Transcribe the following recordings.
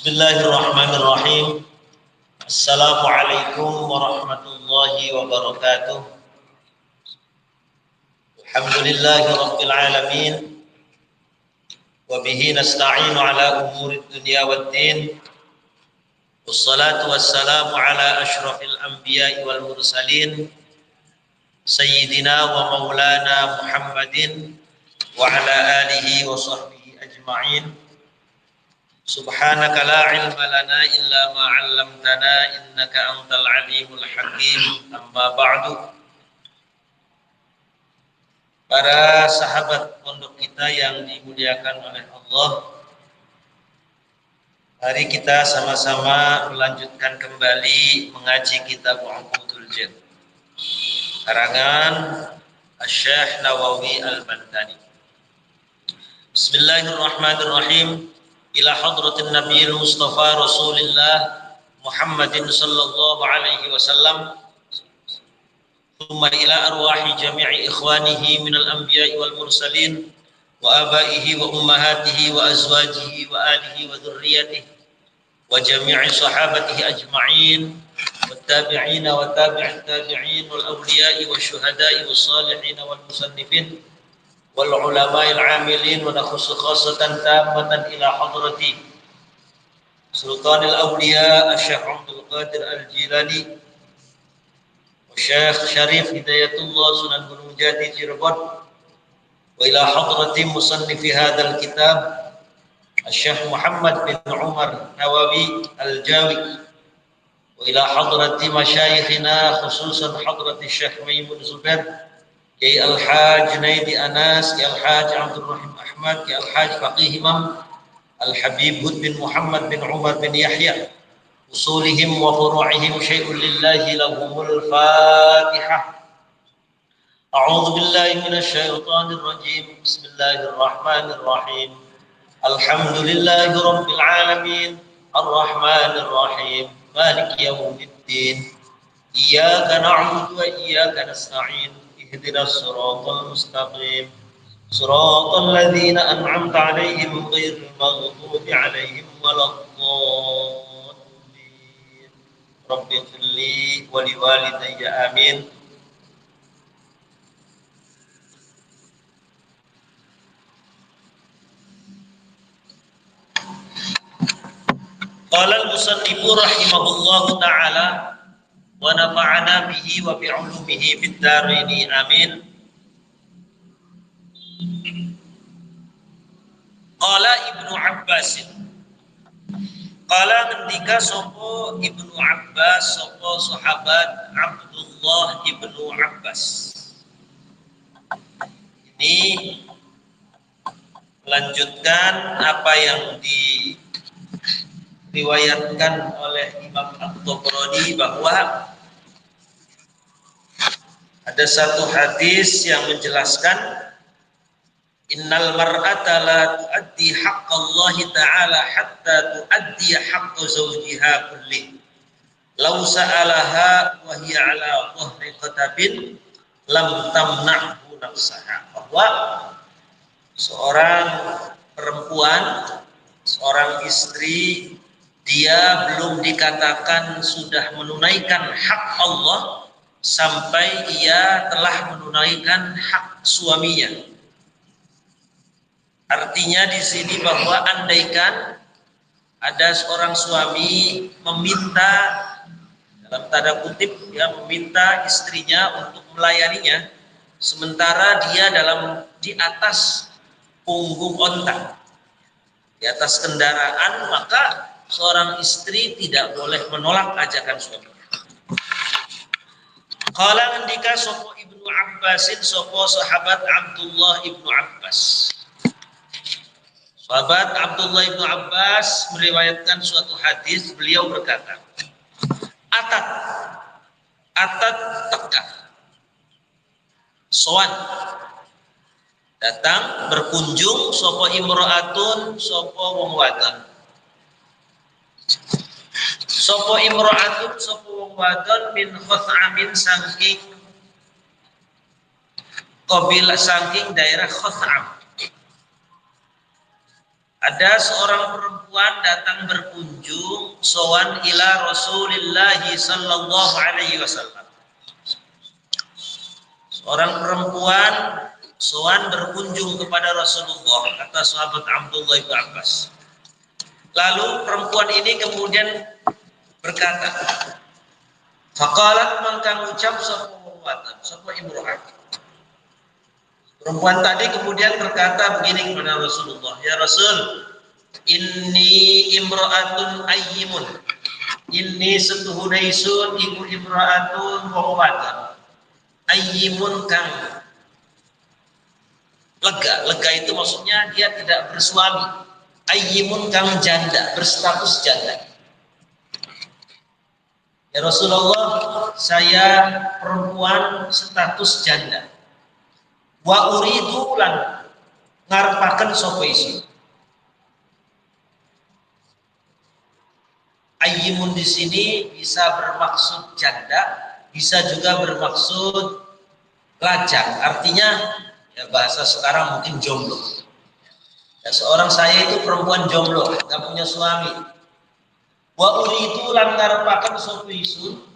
Bismillahirrahmanirrahim. Assalamualaikum warahmatullahi wabarakatuh. Alhamdulillahi rabbil alamin. Wa bihi nasta'inu ala umurid dunya waddin. Wassalatu wassalamu ala asyrafil anbiya'i wal mursalin. Sayyidina wa maulana Muhammadin wa ala alihi wa sahbihi ajma'in. Subhanaka la ilma lana illa ma 'allamtana innaka antal alimul hakim. Amma ba'du. Para sahabat pondok kita yang dimuliakan oleh Allah, mari kita sama-sama melanjutkan kembali mengaji kitab Uqudul Jan karangan Asy-Syaikh Nawawi Al-Bantani. Bismillahirrahmanirrahim. Ila hadratin Nabiyil Mustafa Rasulillah Muhammadin sallallahu alaihi wasallam, thumma ila arwahi jami'i ikhwanihi minal anbiya'i wal mursalin wa abaihi wa ummahatihi wa azwajihi wa alihi wa dhurriyyatihi wa jami'i sahabatihi ajma'in wa tabi'ina wa tabi'it tabi'in wal awliya'i wa syuhada'i wa salihin wal musannifin wal ulama'il 'amilin wa nakhussu khassatan tammatan ila hadrati Sultanil Awliya Asy-Syaikh Abdul Qadir Al-Jilani wa Syekh Syarif Hidayatullah Sunan Gunung Jati Cirebon wa ila hadrati musannifi hadzal kitab Asy-Syaikh Muhammad bin Umar Nawawi Al-Jawi wa ila hadrati masyayikhina khususan hadrati Syekh Maimun Zubair Kiai Al-Haj Naidi Anas, Kiai Al-Haj Abdul Rahim Ahmad, Kiai Al-Haj Faqih Imam Al-Habib Hud bin Muhammad bin Umar bin Yahya, usulihim wa furu'ihim syai'un lillahi lahumul Fatihah. A'udzu billahi minasy syaithanir rajim. Bismillahirrahmanirrahim. Alhamdulillahi rabbil alamin, arrahmanir rahim, maliki yaumiddin. Iyyaka na'budu wa iyyaka nasta'in. Ihdinas siratal mustaqim. Siratal ladzina an'amta 'alaihim ghairil maghdubi 'alaihim waladdallin. Rabbighfirli wa liwalidayya amin. Qala al-musannifu rahimahullahu ta'ala wa nafa'ana bihi wa bi 'ulumihi fid dharain amin. Qala Ibnu Abbas, qala ngendika sapa Ibnu Abbas, sapa sahabat Abdullah Ibnu Abbas. Ini melanjutkan apa yang diriwayatkan oleh Imam At-Tabrani bahwa ada satu hadis yang menjelaskan innal mar'ata la tu'addi haqqallahi ta'ala hatta tu'addi haqqa zawjiha kullih. Law sa'alaha wa hiya 'ala dhahri qatabin lam tamna'hu nafsaha. Bahwa seorang perempuan, seorang istri, dia belum dikatakan sudah menunaikan hak Allah sampai ia telah menunaikan hak suaminya. Artinya di sini bahwa andaikan ada seorang suami meminta, dalam tanda kutip ya, meminta istrinya untuk melayaninya, sementara dia di atas punggung onta, di atas kendaraan, maka seorang istri tidak boleh menolak ajakan suaminya. Qala ngendika sapa Ibnu Abbasin, sapa sahabat Abdullah Ibnu Abbas. Sahabat Abdullah Ibnu Abbas meriwayatkan suatu hadis, beliau berkata, Atat tekah, sowan, datang berkunjung sapa imra'atun, sapa wong wadon. Sapa imra'atun, sapa wong wadon min Khuth'amin saking kabilah saking daerah Khuth'am. ada seorang perempuan datang berkunjung sowan ila Rasulillah sallallahu alaihi wasallam. Seorang perempuan sowan berkunjung kepada Rasulullah, kata sahabat Abdullah bin Abbas. Lalu perempuan ini kemudian berkata, faqalat mangkang ucap sapa muwatan, sapa imro'ah. Perempuan tadi kemudian berkata begini kepada Rasulullah, ya Rasul, inni imra'atun ayyimun. Inni setuhunaisun iku imra'atun muwatan. Ayyimun kang lega. Lega itu maksudnya dia tidak bersuami. Ayyimun kang janda, berstatus janda. Ya Rasulullah, saya perempuan status janda. Wa uridu lan ngarepaken sapa isun. Ayyimun di sini bisa bermaksud janda, bisa juga bermaksud lajang. Artinya ya bahasa sekarang mungkin jomblo. Ya, seorang saya itu perempuan jomblo, nggak punya suami. Wa uridu lan ngarepaken sapa isun.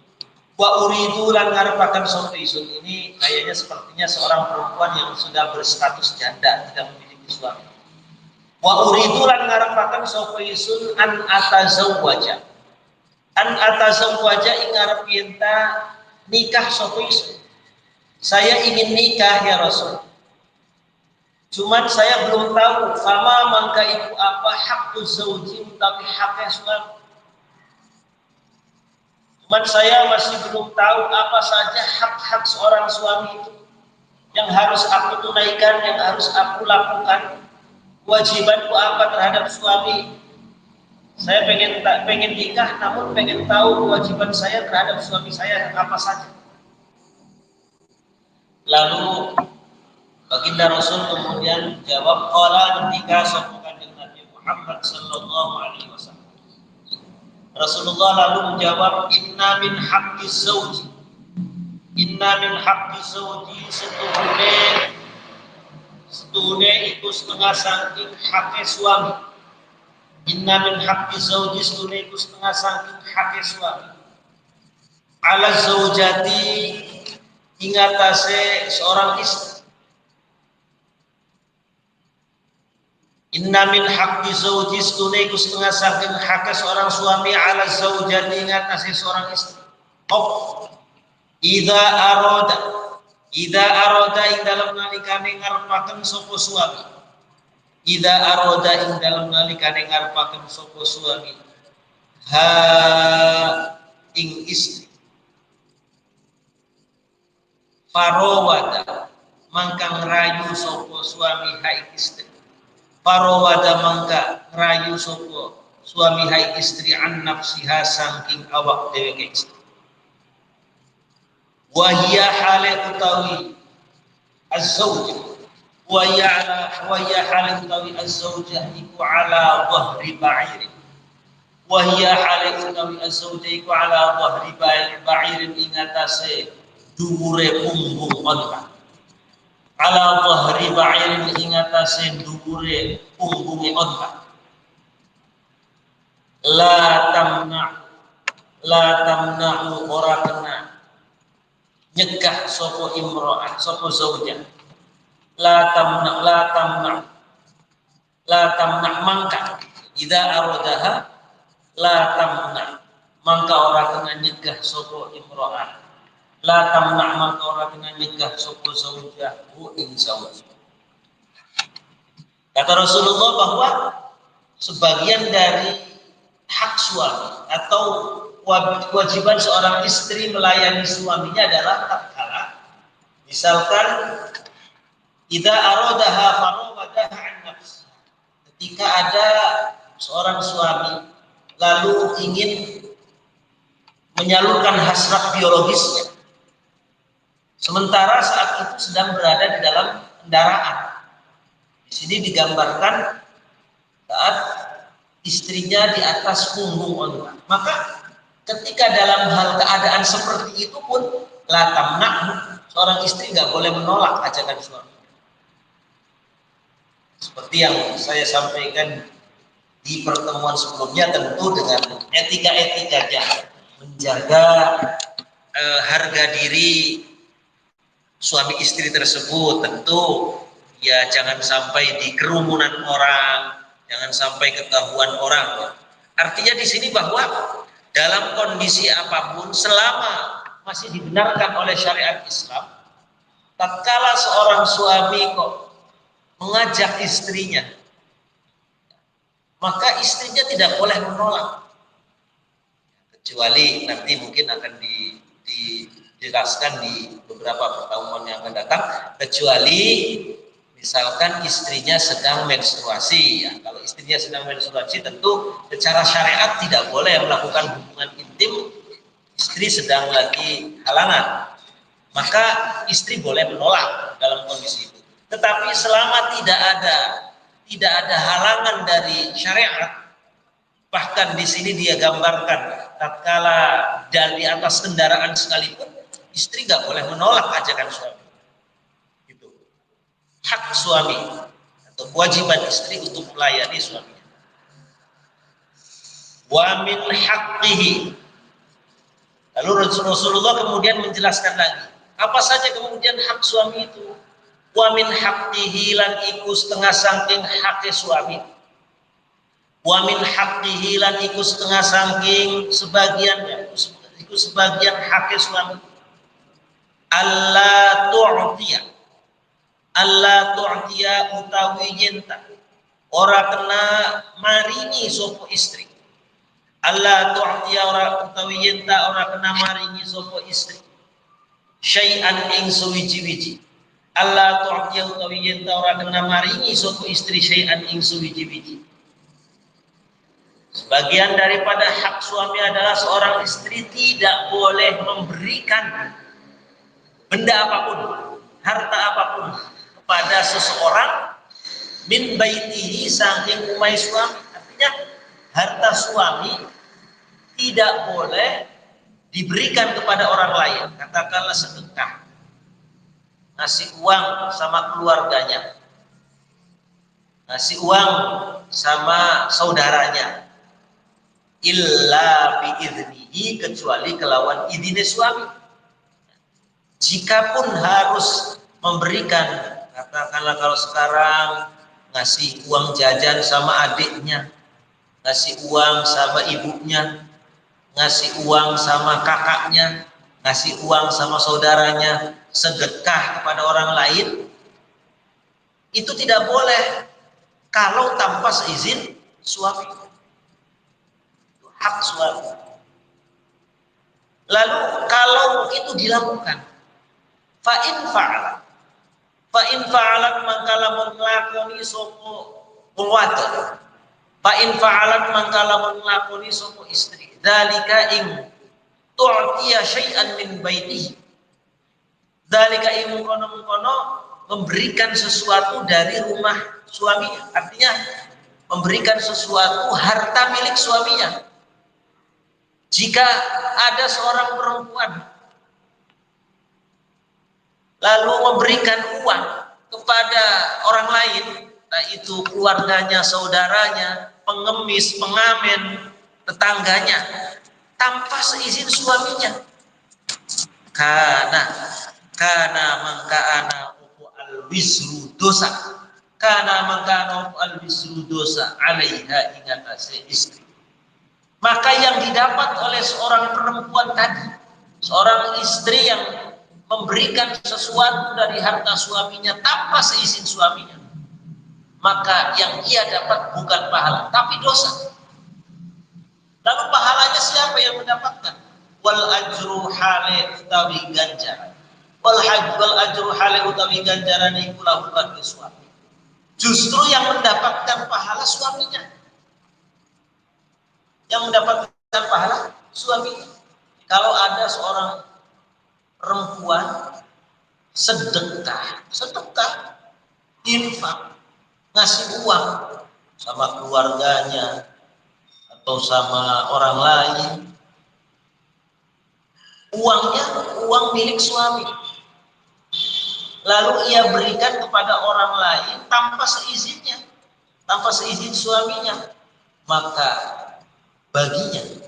Wa uridu lan ngarepaken sapa isun, ini kayaknya sepertinya seorang perempuan yang sudah berstatus janda, tidak memiliki suami. Wa uridu lan ngarepaken sapa isun an atazawwaja. An atazawwaja ing ngarep yenta nikah sapa isun. Saya ingin nikah ya Rasul. Cuman saya belum tahu sama mangka itu apa hakku zauji utawi haknya suami. Cuman saya masih belum tahu apa saja hak-hak seorang suami itu yang harus aku tunaikan, yang harus aku lakukan. Kewajibanku apa terhadap suami? Saya pengen nikah, namun pengen tahu kewajiban saya terhadap suami saya apa saja. Lalu baginda Rasul kemudian jawab, qala ketika sahabat Nabi Muhammad sallallahu alaihi wasallam. Rasulullah lalu menjawab, inna min haqqis zawji. Inna min haqqis zawji setuhune iku setengah saking haknya suami. Inna min haqqis zawji setuhune iku setengah saking haknya suami. Ala zawjati ingatase seorang istri. Inna min haqqi zawji setuhune iku setengah saking hak seorang suami ala zaujati ngatasi seorang istri. Idza arada ing dalem nalikane ngarepaken sapa suami. Idza arada ing dalem nalikane ngarepaken sapa suami. Ha ing istri. Farawada mangkang rayu sapa suami ha ing istri. Farawada mangka rayu sapa suami hai istri an nafsiha saking awak dheweke istri. Wa hiya hale utawi az-zawj wa hiya hale utawi az-zawjah iku ala dhahri ba'ir. Wa hiya hale utawi az-zawjah iku ala dhahri ba'ir ing atase dhuwure punggung onta. Ala dhahri ba'irin ing atase dhuwure punggunge onta. La tamna'u ora kena nyegah sapa imra'ah sapa zaujah. La tamna mangka idza aradaha la tamna mangka ora kena nyegah sapa imra'ah. La tamna' maka ora kena nyegah sapa zaujah ing zauj. Kata Rasulullah bahwa sebagian dari hak suami atau kewajiban seorang istri melayani suaminya adalah tatkala misalkan idza aradaha farawadaha an nafsi. Ketika ada seorang suami lalu ingin menyalurkan hasrat biologisnya. Sementara saat itu sedang berada di dalam kendaraan. Di sini digambarkan saat istrinya di atas punggung onta. Maka ketika dalam hal keadaan seperti itu pun la tamna'hu, seorang istri nggak boleh menolak ajakan suami. Seperti yang saya sampaikan di pertemuan sebelumnya tentu dengan etika-etikanya, menjaga harga diri suami istri tersebut, tentu ya jangan sampai di kerumunan orang, jangan sampai ketahuan orang. Artinya di sini bahwa dalam kondisi apapun selama masih dibenarkan oleh syariat Islam, tatkala seorang suami kok mengajak istrinya, maka istrinya tidak boleh menolak, kecuali nanti mungkin akan dijelaskan di beberapa pertemuan yang akan datang, kecuali misalkan istrinya sedang menstruasi. Ya, kalau istrinya sedang menstruasi tentu secara syariat tidak boleh melakukan hubungan intim istri sedang lagi halangan, maka istri boleh menolak dalam kondisi itu. Tetapi selama tidak ada halangan dari syariat, bahkan di sini dia gambarkan tatkala dari atas kendaraan sekalipun istri nggak boleh menolak ajakan suami. Itu hak suami atau kewajiban istri untuk melayani suaminya. Wa min haqqihi. Lalu Rasulullah kemudian menjelaskan lagi, apa saja kemudian hak suami itu? Wa min haqqihi lan iku setengah saking hak suami. Wa min haqqihi lan iku setengah saking sebagiannya, iku sebagian hak suami. Allah tu'tiya utawi yenta ora kena maringi sapa istri. Allah tu'tiya ora utawi yenta ora kena maringi sapa istri. Syai'an ing suwiji-wiji. Allah tu'tiya utawi yenta ora kena maringi sapa istri syai'an ing suwiji-wiji. Sebagian daripada hak suami adalah seorang istri tidak boleh memberikan benda apapun, harta apapun kepada seseorang min baitihi saking umai suami. Artinya harta suami tidak boleh diberikan kepada orang lain. Katakanlah sedekah, ngasih uang sama keluarganya, ngasih uang sama saudaranya, illa biiznihi, kecuali kelawan idine suami. Jikapun harus memberikan, katakanlah kalau sekarang ngasih uang jajan sama adiknya, ngasih uang sama ibunya, ngasih uang sama kakaknya, ngasih uang sama saudaranya, sedekah kepada orang lain, itu tidak boleh kalau tanpa seizin suami. Hak suami. Lalu kalau itu dilakukan, fa'in fa'alat mangka lamun nglakoni sapa wong wadon, fa'in fa'alat mangka lamun nglakoni sapa istri, dzalika ing tu'tiya syai'an min baitihi, dzalika ing kono-kono memberikan sesuatu dari rumah suaminya, artinya memberikan sesuatu harta milik suaminya. Jika ada seorang perempuan lalu memberikan uang kepada orang lain, nah itu keluarganya, saudaranya, pengemis, pengamen, tetangganya, tanpa seizin suaminya, karena mangka ana al-wisru dosa, karena mangka al-wisru dosa alaiha ingatase istri. Maka yang didapat oleh seorang perempuan tadi, seorang istri yang memberikan sesuatu dari harta suaminya tanpa seizin suaminya, maka yang ia dapat bukan pahala tapi dosa. Lalu pahalanya siapa yang mendapatkan? Wal ajru hale utawi ganjaran. Wal ajru hale utawi ganjaran iku lahu bagi suami. Justru yang mendapatkan pahala suaminya. Yang mendapatkan pahala suaminya. Kalau ada seorang perempuan sedekah, infak, ngasih uang sama keluarganya atau sama orang lain, uangnya uang milik suami, lalu ia berikan kepada orang lain tanpa seizinnya, tanpa seizin suaminya, maka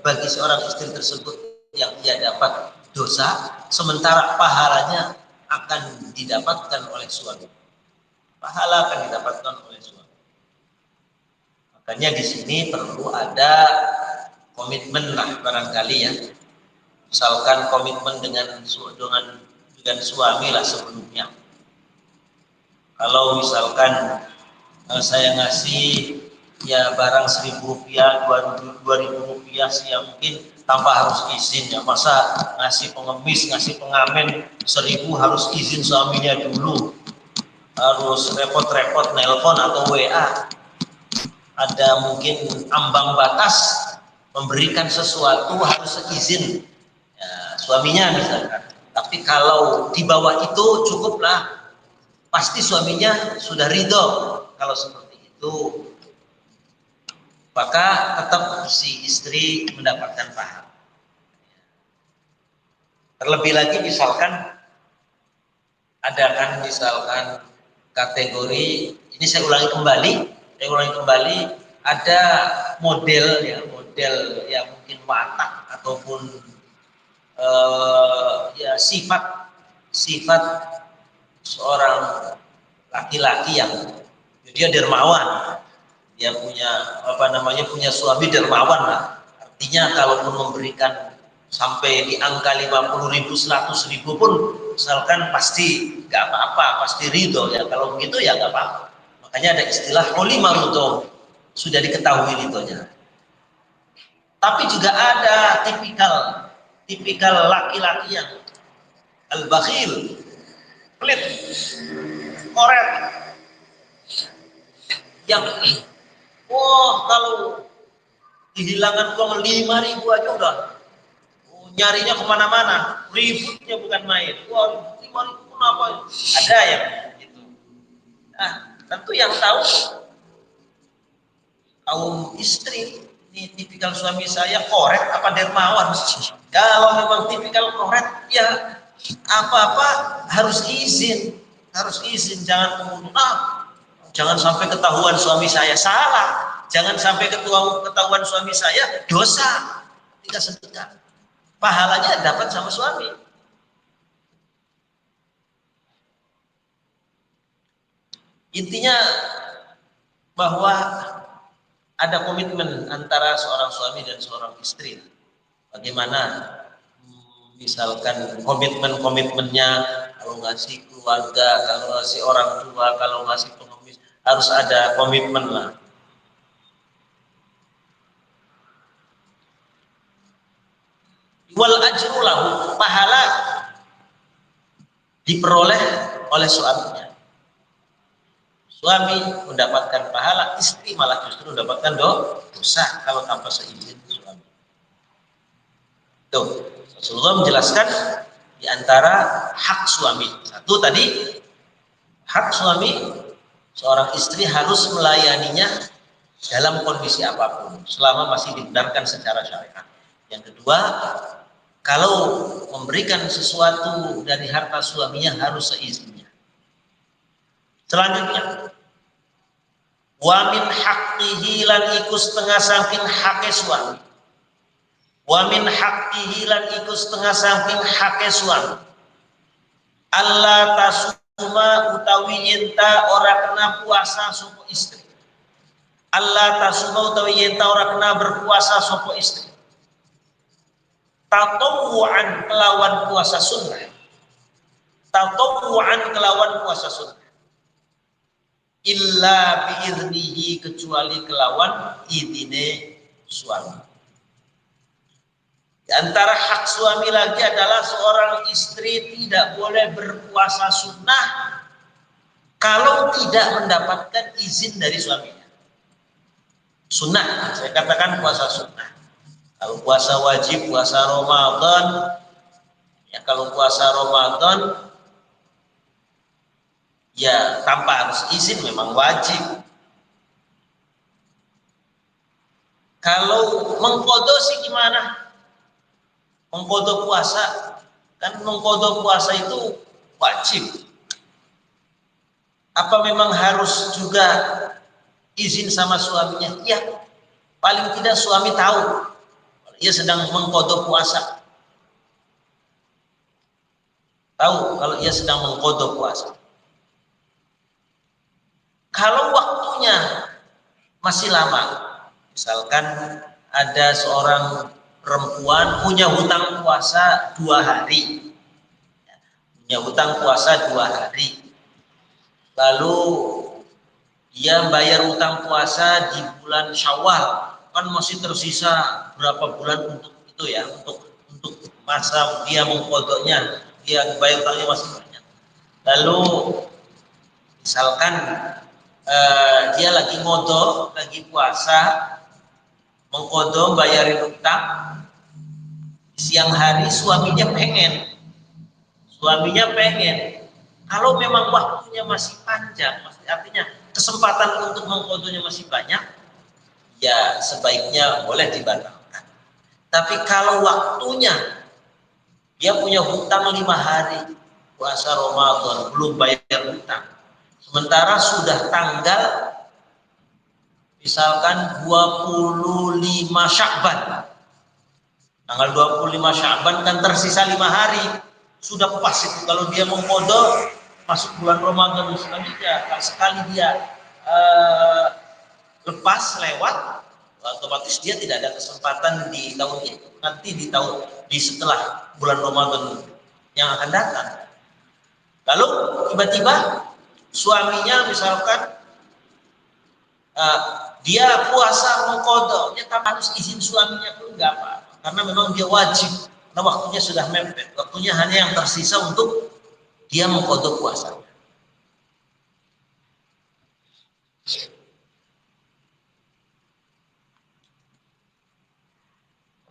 bagi seorang istri tersebut yang ia dapat dosa, sementara pahalanya akan didapatkan oleh suami. Pahala akan didapatkan oleh suami. Makanya di sini perlu ada komitmen lah barangkali ya. Misalkan komitmen dengan suami lah sebelumnya. Kalau misalkan saya ngasih ya barang Rp1.000, Rp2.000 sih ya mungkin tanpa harus izin ya. Masa ngasih pengemis, ngasih pengamen 1.000 harus izin suaminya dulu, harus repot-repot nelpon atau WA. Ada mungkin ambang batas memberikan sesuatu harus izin ya, suaminya misalkan. Tapi kalau di bawah itu cukuplah, pasti suaminya sudah ridho. Kalau seperti itu, maka tetap si istri mendapatkan pahala. Terlebih lagi misalkan ada kan misalkan kategori, ini saya ulangi kembali, ada model ya mungkin watak ataupun ya sifat seorang laki-laki yang dia dermawan, dia punya suami dermawan lah. Artinya kalaupun memberikan sampai di angka 50.000, 100.000 pun misalkan pasti nggak apa-apa, pasti ridho ya. Kalau begitu ya nggak apa-apa. Makanya ada istilah ulima ridho, sudah diketahui ridhonya. Tapi juga ada tipikal laki-laki yang al-bakhil, pelit, koret, yang kalau kehilangan uang 5.000 aja udah nyarinya kemana-mana, ributnya bukan main. 5.000 pun apa? Ada yang gitu. Nah, tentu yang tahu kaum istri, ini tipikal suami saya koret apa dermawan. Kalau memang tipikal koret, ya apa-apa harus izin, jangan kemudian jangan sampai ketahuan suami saya salah, jangan sampai ketahuan suami saya dosa ketika sedekah. Pahalanya dapat sama suami. Intinya bahwa ada komitmen antara seorang suami dan seorang istri. Bagaimana misalkan komitmennya, kalau ngasih keluarga, kalau ngasih orang tua, kalau ngasih pengemis, harus ada komitmen lah. Wal ajru lahu, pahala diperoleh oleh suaminya. Suami mendapatkan pahala, istri malah justru mendapatkan dosa kalau tanpa seizin suami. Tuh, Rasulullah menjelaskan di antara hak suami. Satu tadi, hak suami, seorang istri harus melayaninya dalam kondisi apapun, selama masih dibenarkan secara syariat. Yang kedua, kalau memberikan sesuatu dari harta suaminya harus seizinnya. Selanjutnya, wa min haqqihi lan iku setengah saking hake suami. Wa min haqqihi lan iku setengah saking hake suami. Allah tasuma utawi yenta ora kena puasa sapa istri. Allah tasuma utawi yenta ora kena berpuasa sapa istri. Tatawu'an kelawan puasa sunnah. Tatawu'an kelawan puasa sunnah. Illa biiznihi, kecuali kelawan idine suami. Di antara hak suami lagi adalah seorang istri tidak boleh berpuasa sunnah kalau tidak mendapatkan izin dari suaminya. Sunnah, saya katakan puasa sunnah. Kalau puasa wajib, puasa Ramadan, ya kalau puasa Ramadan, ya tanpa harus izin memang wajib. Kalau mengqadha sih gimana? Mengqadha puasa, kan mengqadha puasa itu wajib. Apa memang harus juga izin sama suaminya? Ya, paling tidak suami tahu kalau ia sedang mengqadha puasa. Tahu kalau ia sedang mengqadha puasa. Kalau waktunya masih lama, misalkan ada seorang perempuan punya hutang puasa 2 hari, punya hutang puasa 2 hari, lalu dia bayar hutang puasa di bulan Syawal, kan masih tersisa berapa bulan untuk itu ya, untuk masa dia mengqadhanya, dia bayar hutangnya masih banyak. Lalu misalkan dia lagi ngodho, lagi puasa, mengqadha bayarin hutang, siang hari suaminya pengen, kalau memang waktunya masih panjang, artinya kesempatan untuk mengqadhanya masih banyak, ya sebaiknya boleh dibatalkan. Tapi kalau waktunya dia punya hutang 5 hari puasa Ramadan belum bayar hutang, sementara sudah tanggal misalkan 25 Sya'ban. Tanggal 25 Sya'ban kan tersisa 5 hari. Sudah pas itu kalau dia mengqadha masuk bulan Ramadan sekali dia lepas lewat, otomatis dia tidak ada kesempatan di tahun itu. Nanti di setelah bulan Ramadan yang akan datang. Lalu tiba-tiba suaminya misalkan dia puasa mengqadha, dia tak harus izin suaminya pun enggak apa-apa, karena memang dia wajib, karena waktunya sudah mepet, waktunya hanya yang tersisa untuk dia mengqadha puasa.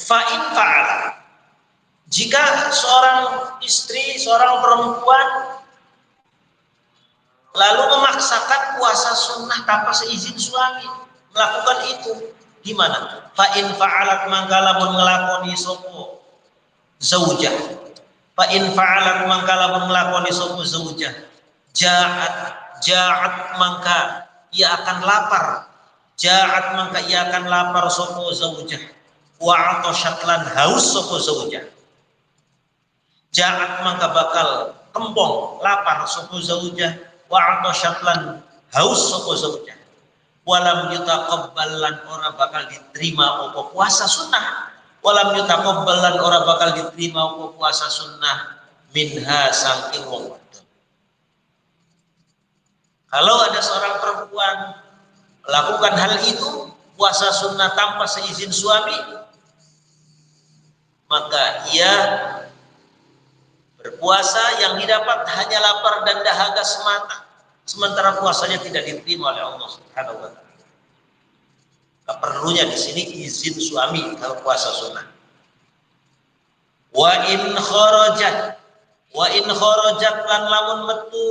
Fa'in fa'ala, jika seorang istri, seorang perempuan lalu memaksakan puasa sunnah tanpa seizin suami, melakukan itu, gimana? Fa'in fa'alat mangkalamun ngelakoni sopo zaujah, fa'in fa'alat mangkalamun ngelakoni sopo zaujah, ja'at mangka ia akan lapar, ja'at mangka ia akan lapar sopo zaujah, wa'atosyat lan haus sopo zaujah, ja'at mangka bakal kempong lapar sopo zaujah, wa'atosyat lan haus sopo zaujah, walam yutaqabbal lan ora bakal diterima apa puasa sunnah, walam yutaqabbal lan ora bakal diterima apa puasa sunnah minha saking wong wadon. Kalau ada seorang perempuan melakukan hal itu, puasa sunnah tanpa seizin suami, maka ia berpuasa yang didapat hanya lapar dan dahaga semata, sementara puasanya tidak diterima oleh Allah Subhanahu wa taala. Perlunya di sini izin suami kalau puasa sunnah. Wa in kharajat lan lamun metu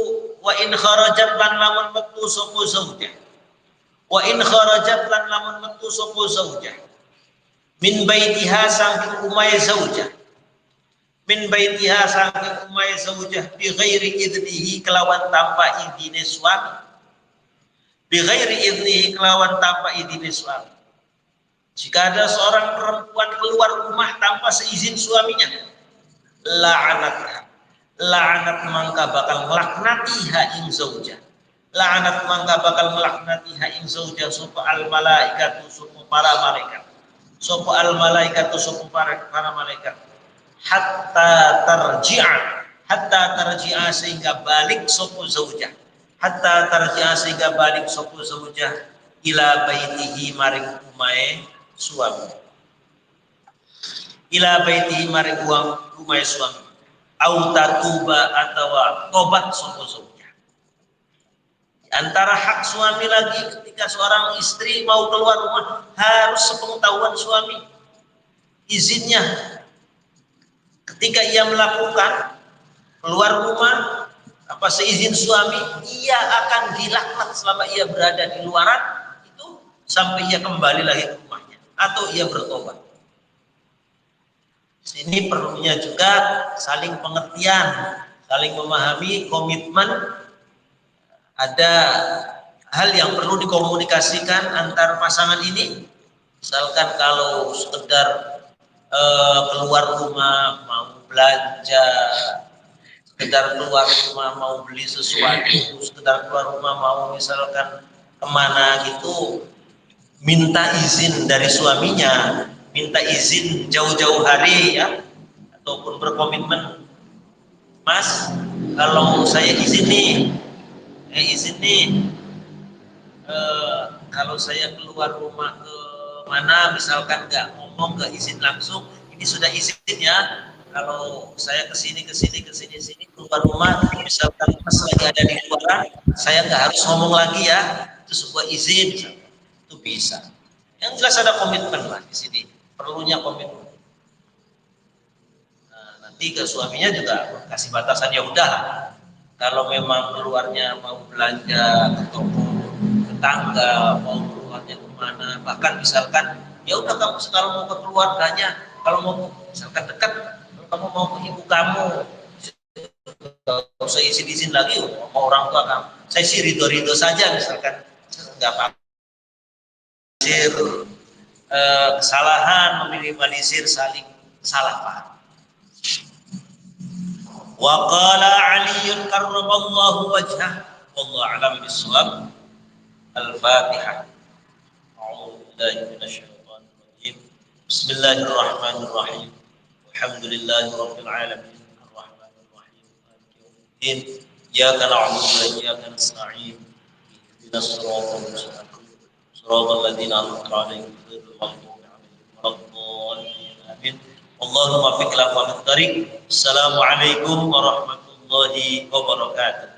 sapa zaujah. Wa in kharajat lan lamun metu sapa zaujah. Min baitiha saking umay zaujah. Min baitiha saking umay zaujah bi ghairi idnihi kelawan tanpa izine suami. Bi ghairi idnihi kelawan tanpa izine suami. Jika ada seorang perempuan keluar rumah tanpa seizin suaminya, la'anat mangka bakal melaknatiha ing zaujah. La'anat mangka bakal melaknatiha ing zaujah sapa al malaikatu sapa para malaikat. Sapa al malaikatu sapa para malaikat. Hatta tarji'a sehingga balik sapa zaujah. Hatta tarji'a sehingga balik sapa zaujah ila baitihi maring umae suami. Ila baitihi maring umae suami. Au tatuba atawa tobat sapa zaujah. Antara hak suami lagi ketika seorang istri mau keluar rumah harus sepengetahuan suami, izinnya. Ketika ia melakukan keluar rumah apa seizin suami, ia akan dilaknat selama ia berada di luaran itu sampai ia kembali lagi ke rumahnya atau ia bertobat. Sini perlunya juga saling pengertian, saling memahami komitmen. Ada hal yang perlu dikomunikasikan antar pasangan ini, Misalkan kalau sekedar keluar rumah mau belanja, sekedar keluar rumah mau beli sesuatu, sekedar keluar rumah mau misalkan kemana gitu, minta izin dari suaminya, minta izin jauh-jauh hari ya, ataupun berkomitmen, Mas, kalau saya izin nih, kalau saya keluar rumah ke mana, misalkan nggak ngomong, nggak izin langsung, ini sudah izin ya. Kalau saya kesini keluar rumah, misalkan pas lagi ada di luaran, saya nggak harus ngomong lagi ya. Itu sebuah izin, misalkan. Itu bisa. Yang jelas ada komitmen lah di sini. Perlunya komitmen. Nah, nanti ke suaminya juga kasih batasan, ya udah. Kalau memang keluarnya mau belanja ke toko, ke tangga, mau keluarnya kemana, bahkan misalkan ya udah kamu sekarang mau ke keluarganya, kalau mau misalkan dekat, kalau kamu mau ke ibu kamu, nggak usah izin-izin lagi, mau orang tua kamu, saya sih ridho-ridho saja misalkan, nggak apa-apa. Kesalahan, meminimalisir saling salah paham. Wa qala Ali karramallahu wajhah, wallahu a'lam bishawab. Al-Fatihah. A'udzu billahi minasyaitonir rajim. Bismillahirrahmanirrahim. Alhamdulillahirabbil alamin. Arrahmanir rahim. Maliki yaumiddin. Iyyaka na'budu wa iyyaka nasta'in. Ihdinas siratal mustaqim. Siratal ladzina an'amta 'alaihim ghairil maghdubi 'alaihim waladdallin. Amin. Allahumma fiqh ila aqwamit thariq. Assalamualaikum warahmatullahi wabarakatuh.